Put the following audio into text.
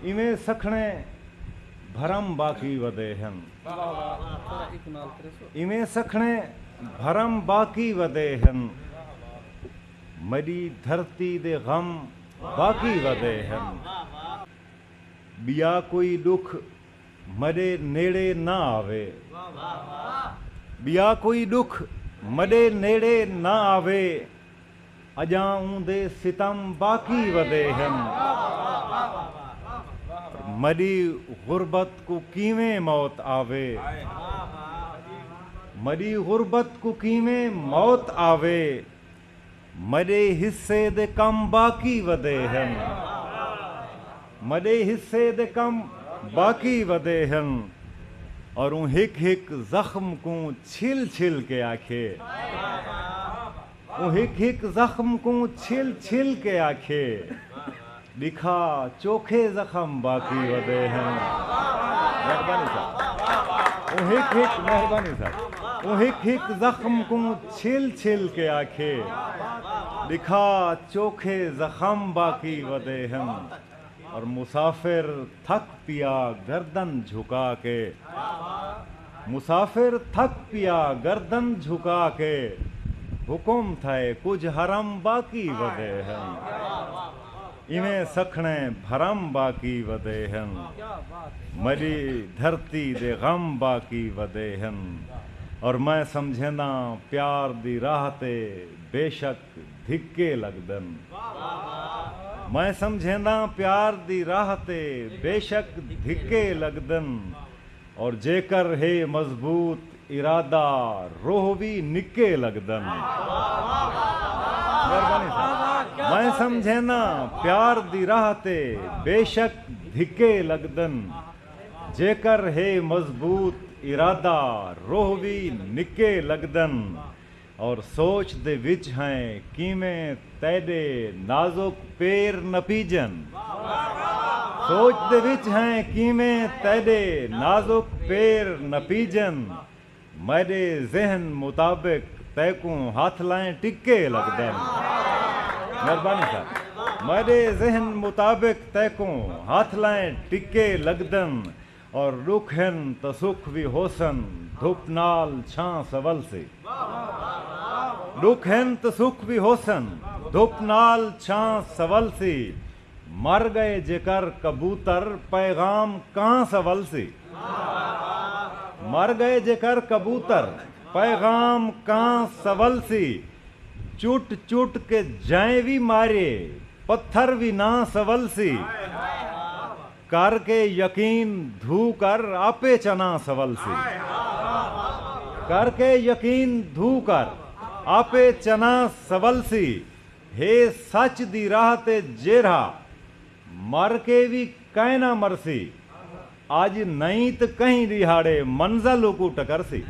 इवें सखणे भरम बाकी वदे हन। इवें सखणे भरम बाकी वदे हन। मरी धरती दे गम बाकी वदे हन। बिया कोई दुख मरे नेड़े ना आवे। बिया कोई दुख मरे नेड़े ना आवे। अजां ऊंदे सितम बाकी वदे हन। मरी गुरबत को कीवें मौत आवे। मरी गुरबत को कीवें मौत आवे। मरे हिस्से दे कम बाकी वदे हन। मरे हिस्से दे कम बाकी वदे हन। और ऊं हिक हिक जख्म को छिल छिल के आखे। ऊं हिक हिक जख्म को छिल छिल के आखे। दिखा चोखे जख्म बाकी वदे हैं। मेहरबानी साहब। ऊं हिक हिक मेहरबानी साहब। ऊं हिक हिक जख्म को छिल छिल के आखे। दिखा चोखे जख्म बाकी वदे हैं। और मुसाफिर थक पिया गर्दन झुका के। मुसाफिर थक पिया गर्दन झुका के। हुकुम थे कुछ हरम बाकी वदे हैं। इवें सखणे भरम बाकी वदे हैं। मरी धरती दे गम बाकी वदे हैं। और मैं समझेंदा प्यार दी राह ते बेशक धिक्के लगदन। मैं समझेंदा प्यार दी राह ते बेशक धिक्के लगदन। और जेकर है मजबूत इरादा रोह भी निक्के लगदन। मेहरबानी साहब। मैं समझेंदा प्यार दी राह ते बेशक धिक्के लगदन। जेकर है मजबूत इरादा रोह भी निक्के लगदन। और सोच दे विच हैं कीमें तैडे नाजुक पैर नपीजन। सोच दे विच हैं कीमें तैडे नाजुक पैर नपीजन। मेरे जहन मुताबिक तैकू हाथ लाएं टिक्के लगदन। मेहरबानी साहब। मेरे जहन मुताबिक तैकू हाथ लाएं टिक्के लगदन। और रुखन तो सुख भी होसन धुप नाल छां सवल से। रुखन तो सुख भी होसन धुप नाल छां सवल से। मर गए जेकर कबूतर पैगाम कां सवल से। मर गए जेकर कबूतर पैगाम कां सवल से। चुट चुट के जाए भी मारे पत्थर भी ना सवल से। करके यकीन धू कर आपे चना सवल से। करके यकीन धू कर आपे चना सवल सी। हे सच दी राह ते जेरा मर के भी कह ना मरसी। आज नहीं तो कहीं रिहाड़े मंजल को टकर सी।